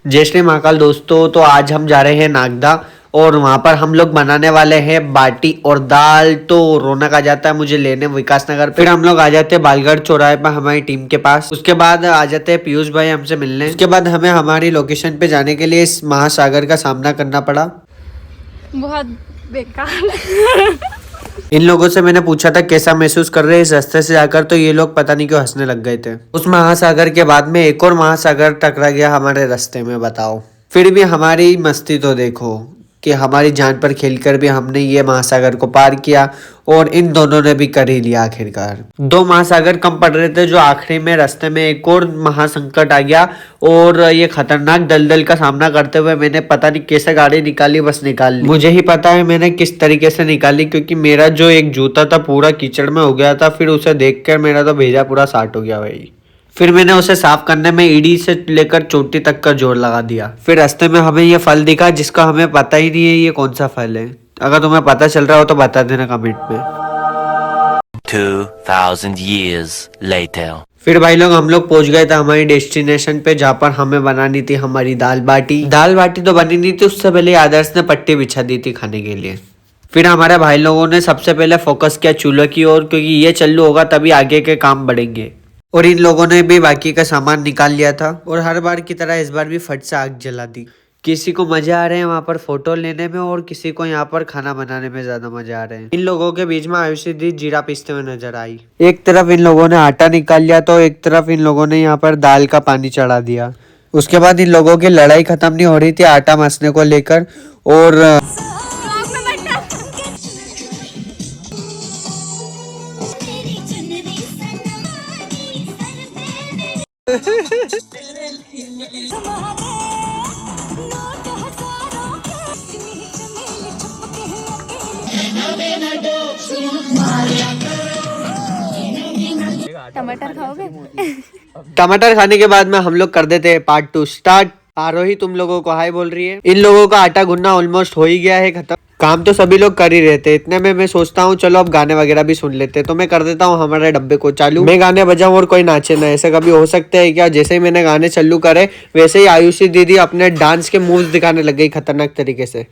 जय श्री महाकाल दोस्तों, तो आज हम जा रहे हैं नागदा और वहाँ पर हम लोग बनाने वाले हैं बाटी और दाल। तो रौनक आ जाता है मुझे लेने विकास नगर, फिर हम लोग आ जाते हैं बालगढ़ चौराहे पर हमारी टीम के पास। उसके बाद आ जाते हैं पीयूष भाई हमसे मिलने। उसके बाद हमें हमारी लोकेशन पे जाने के लिए इस महासागर का सामना करना पड़ा। बहुत बेकार। इन लोगों से मैंने पूछा था कैसा महसूस कर रहे हैं इस रास्ते से जाकर, तो ये लोग पता नहीं क्यों हंसने लग गए थे। उस महासागर के बाद में एक और महासागर टकरा गया हमारे रास्ते में, बताओ। फिर भी हमारी मस्ती तो देखो कि हमारी जान पर खेलकर भी हमने ये महासागर को पार किया और इन दोनों ने भी कर ही लिया आखिरकार। दो महासागर कम पड़ रहे थे जो आखिरी में रास्ते में एक और महासंकट आ गया और ये खतरनाक दलदल का सामना करते हुए मैंने पता नहीं कैसे गाड़ी निकाली, बस निकाल ली। मुझे ही पता है मैंने किस तरीके से निकाली, क्योंकि मेरा जो एक जूता था पूरा कीचड़ में हो गया था। फिर उसे देखकर मेरा तो भेजा पूरा साट हो गया भाई। फिर मैंने उसे साफ करने में ईडी से लेकर चोटी तक का जोर लगा दिया। फिर रास्ते में हमें ये फल दिखा जिसका हमें पता ही नहीं है ये कौन सा फल है। अगर तुम्हें पता चल रहा हो तो बता देना कमेंट में। 2000 years later. फिर भाई लोग हम लोग पहुंच गए थे हमारी डेस्टिनेशन पे, जहाँ पर हमें बनानी थी हमारी दाल बाटी। दाल बाटी तो बनी नहीं थी, उससे पहले आदर्श ने पट्टी बिछा दी थी खाने के लिए। फिर हमारे भाई लोगों ने सबसे पहले फोकस किया चूल्हे की ओर, क्योंकि ये चालू होगा तभी आगे के काम बढ़ेंगे। और इन लोगों ने भी बाकी का सामान निकाल लिया था और हर बार की तरह इस बार भी फट से आग जला दी। किसी को मजा आ रहे हैं वहाँ पर फोटो लेने में और किसी को यहाँ पर खाना बनाने में ज्यादा मजा आ रहे हैं। इन लोगों के बीच में आयुषी दी जीरा पीसते हुए नजर आई। एक तरफ इन लोगों ने आटा निकाल लिया तो एक तरफ इन लोगों ने यहाँ पर दाल का पानी चढ़ा दिया। उसके बाद इन लोगों की लड़ाई खत्म नहीं हो रही थी आटा मसने को लेकर। और टमाटर खाओगे? टमाटर खाने के बाद में हम लोग कर देते हैं पार्ट 2 स्टार्ट। आरोही तुम लोगों को हाय बोल रही है। इन लोगों का आटा गूंदना ऑलमोस्ट हो ही गया है खत्म। काम तो सभी लोग कर ही रहे थे, इतने में मैं सोचता हूँ चलो अब गाने वगैरह भी सुन लेते। तो मैं कर देता हूँ हमारे डब्बे को चालू, मैं गाने बजाऊं और कोई नाचे ना। ऐसा कभी हो सकता है क्या? जैसे ही मैंने गाने चालू करे वैसे ही आयुषी दीदी अपने डांस के मूव्स दिखाने लग गई खतरनाक तरीके से।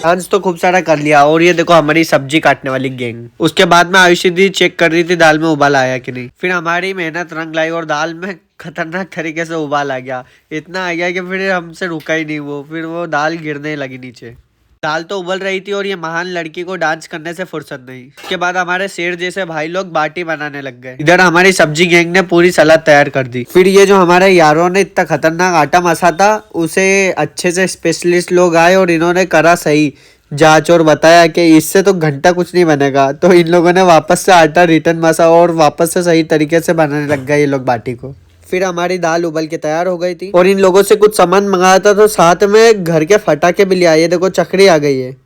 डांस तो खूब सारा कर लिया और ये देखो हमारी सब्जी काटने वाली गैंग। उसके बाद में आयुषी दी चेक कर रही थी दाल में उबाल आया कि नहीं। फिर हमारी मेहनत रंग लाई और दाल में खतरनाक तरीके से उबाल आ गया। इतना आ गया कि फिर हमसे रुका ही नहीं वो, फिर वो दाल गिरने लगी नीचे। दाल तो उबल रही थी और ये महान लड़की को डांस करने से फुर्सत नहीं। उसके बाद हमारे शेर जैसे भाई लोग बाटी बनाने लग गए। इधर हमारी सब्जी गैंग ने पूरी सलाद तैयार कर दी। फिर ये जो हमारे यारों ने इतना खतरनाक आटा मसा था उसे अच्छे से स्पेशलिस्ट लोग आए और इन्होंने करा सही जांच और बताया कि इससे तो घंटा कुछ नहीं बनेगा। तो इन लोगों ने वापस से आटा रिटर्न मसा और वापस से सही तरीके से बनाने लग गए ये लोग बाटी को। फिर हमारी दाल उबल के तैयार हो गई थी और इन लोगों से कुछ सामान मंगाया था तो साथ में घर के फटाके भी ले आए। देखो चकरी आ गई है,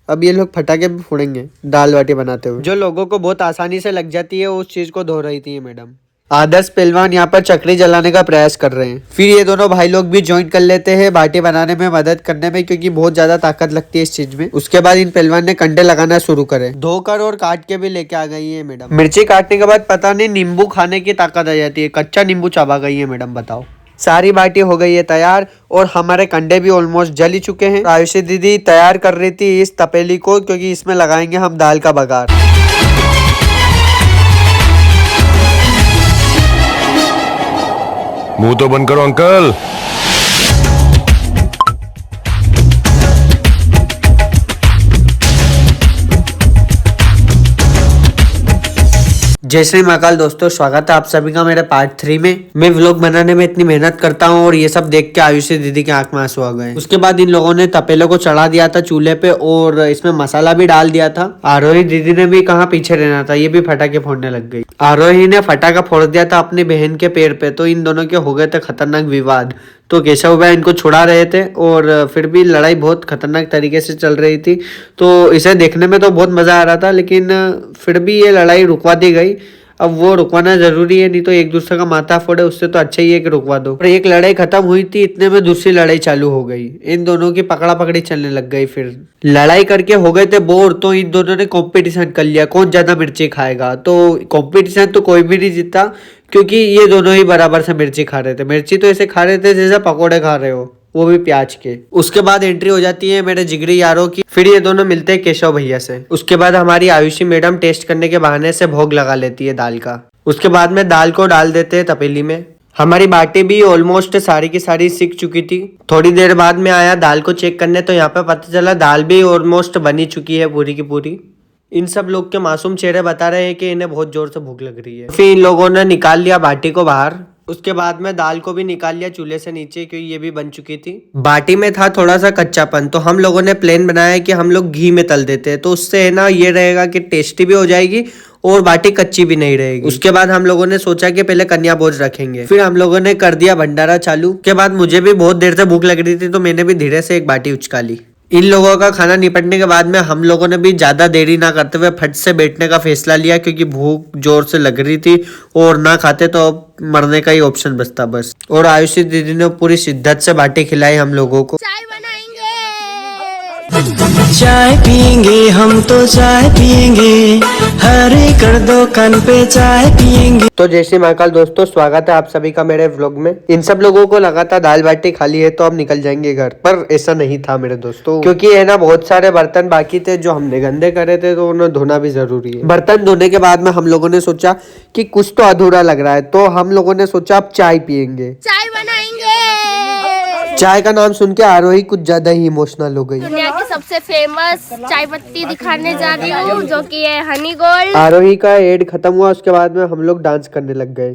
अब ये लोग फटाके भी फोड़ेंगे दाल बाटी बनाते हुए। जो लोगों को बहुत आसानी से लग जाती है उस चीज को धो रही थी ये मैडम। आदर्श पहलवान यहाँ पर चकरी जलाने का प्रयास कर रहे हैं। फिर ये दोनों भाई लोग भी ज्वाइन कर लेते हैं बाटी बनाने में मदद करने में, क्योंकि बहुत ज्यादा ताकत लगती है इस चीज में। उसके बाद इन पहलवान ने कंडे लगाना शुरू करे। धोकर और काट के भी लेके आ गई है मैडम। मिर्ची काटने के बाद पता नहीं नींबू खाने की ताकत आ जाती है, कच्चा नींबू चबा गई है मैडम, बताओ। सारी बाटी हो गई है तैयार और हमारे कंडे भी ऑलमोस्ट जल ही चुके हैं। आयुषी दीदी तैयार कर रही थी इस तपेली को, क्योंकि इसमें लगाएंगे हम दाल का बघार। मुंह तो बंद करो अंकल। जय श्री महाकाल दोस्तों, स्वागत है आप सभी का मेरे पार्ट 3 में। मैं व्लॉग बनाने में इतनी मेहनत करता हूँ और ये सब देख के आयुषी दीदी के आंख में आंसू आ गए। उसके बाद इन लोगों ने तपेले को चढ़ा दिया था चूल्हे पे और इसमें मसाला भी डाल दिया था। आरोही दीदी ने भी कहाँ पीछे रहना था, ये भी फटाके फोड़ने लग गई। आरोही ने फटाका फोड़ दिया था अपनी बहन के पैर पे, तो इन दोनों के हो गए थे खतरनाक विवाद। तो केशव भाई इनको छुड़ा रहे थे और फिर भी लड़ाई बहुत खतरनाक तरीके से चल रही थी। तो इसे देखने में तो बहुत मजा आ रहा था, लेकिन फिर भी ये लड़ाई रुकवा दी गई। अब वो रुकवाना जरूरी है, नहीं तो एक दूसरे का माथा फोड़े, उससे तो अच्छा ही है कि रुकवा दो। और एक लड़ाई खत्म हुई थी, इतने में दूसरी लड़ाई चालू हो गई। इन दोनों की पकड़ा पकड़ी चलने लग गई। फिर लड़ाई करके हो गए थे बोर, तो इन दोनों ने कंपटीशन कर लिया कौन ज्यादा मिर्ची खाएगा। तो कंपटीशन तो कोई भी नहीं जीता, क्योंकि ये दोनों ही बराबर से मिर्ची खा रहे थे। मिर्ची तो ऐसे खा रहे थे जैसे पकौड़े खा रहे हो, वो भी प्याज के। उसके बाद एंट्री हो जाती है मेरे जिगरी यारों की। फिर ये दोनों मिलते हैं केशव भैया से। उसके बाद हमारी आयुषी मैडम टेस्ट करने के बहाने से भोग लगा लेती है दाल का। उसके बाद में दाल को डाल देते हैं तपेली में। हमारी बाटी भी ऑलमोस्ट सारी की सारी सीख चुकी थी। थोड़ी देर बाद में आया दाल को चेक करने, तो यहाँ पे पता चला दाल भी ऑलमोस्ट बनी चुकी है पूरी की पूरी। इन सब लोग के मासूम चेहरे बता रहे हैं कि इन्हें बहुत जोर से भूख लग रही है। फिर इन लोगों ने निकाल लिया बाटी को बाहर। उसके बाद में दाल को भी निकाल लिया चूल्हे से नीचे, क्योंकि ये भी बन चुकी थी। बाटी में था थोड़ा सा कच्चापन, तो हम लोगों ने प्लान बनाया कि हम लोग घी में तल देते हैं, तो उससे है ना ये रहेगा कि टेस्टी भी हो जाएगी और बाटी कच्ची भी नहीं रहेगी। उसके बाद हम लोगों ने सोचा कि पहले कन्या भोज रखेंगे। फिर हम लोगों ने कर दिया भंडारा चालू। के बाद मुझे भी बहुत देर से भूख लग रही थी, तो मैंने भी धीरे से एक बाटी उचका ली। इन लोगों का खाना निपटने के बाद में हम लोगों ने भी ज्यादा देरी ना करते हुए फट से बैठने का फैसला लिया, क्योंकि भूख जोर से लग रही थी और ना खाते तो मरने का ही ऑप्शन बचता बस। और आयुषी दीदी ने पूरी शिद्दत से बाटी खिलाई हम लोगों को। चाय बनाएंगे। चाय पियेंगे हम तो चाय पियेंगे, हरे कर दो कान पे चाय पियेंगे। तो जय श्री महाकाल दोस्तों, स्वागत है आप सभी का मेरे व्लॉग में। इन सब लोगों को लगा था दाल बाटी खाली है तो अब निकल जाएंगे घर, पर ऐसा नहीं था मेरे दोस्तों, क्योंकि है ना बहुत सारे बर्तन बाकी थे जो हमने गंदे करे थे, तो उन्हें धोना भी जरूरी है। बर्तन धोने के बाद में हम लोगों ने सोचा कि कुछ तो अधूरा लग रहा है, तो हम लोगों ने सोचा अब चाय पियेंगे, चाय बनाएंगे। चाय का नाम सुन के आरोही कुछ ज्यादा ही इमोशनल हो गई। दुनिया की सबसे फेमस चाय पत्ती दिखाने जा रही हूँ, जो कि है हनी गोल्ड। आरोही का एड खत्म हुआ, उसके बाद में हम लोग डांस करने लग गए।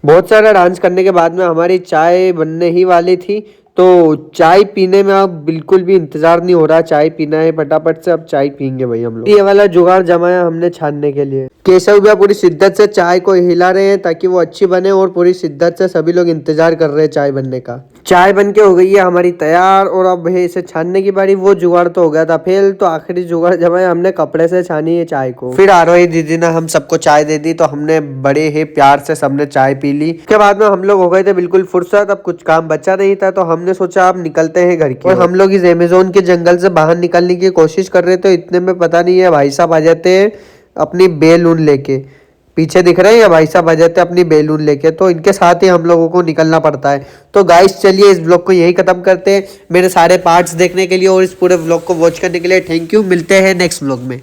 बहुत सारा डांस करने के बाद में हमारी चाय बनने ही वाली थी, तो चाय पीने में अब बिल्कुल भी इंतजार नहीं हो रहा। चाय पीना है फटाफट से, अब चाय पियेंगे भाई हम लोग। ये वाला जुगाड़ जमाया हमने छानने के लिए। केशव भैया पूरी शिद्दत से चाय को हिला रहे हैं ताकि वो अच्छी बने, और पूरी शिद्दत से सभी लोग इंतजार कर रहे हैं चाय बनने का। चाय बन के हो गई है हमारी तैयार, और अब है इसे छानने की बारी। वो जुगाड़ तो हो गया था फेल, तो आखिरी जुगाड़ जमाया हमने कपड़े से छानी है चाय को। फिर आरोही दीदी ने हम सबको चाय दे दी, तो हमने बड़े ही प्यार से सबने चाय पी ली। उसके बाद में हम लोग हो गए थे बिल्कुल फुर्सत, अब कुछ काम बचा नहीं था, तो हमने सोचा अब निकलते हैं घर की। और हम लोग इस अमेज़न के जंगल से बाहर निकलने की कोशिश कर रहे थे, इतने में पता नहीं है भाई साहब आ जाते हैं अपनी बेलून लेके। पीछे दिख रहे हैं, या भाई साहब आ जाते हैं अपनी बेलून लेके, तो इनके साथ ही हम लोगों को निकलना पड़ता है। तो गाइस चलिए इस व्लॉग को यही खत्म करते हैं। मेरे सारे पार्ट्स देखने के लिए और इस पूरे व्लॉग को वॉच करने के लिए थैंक यू। मिलते हैं नेक्स्ट व्लॉग में।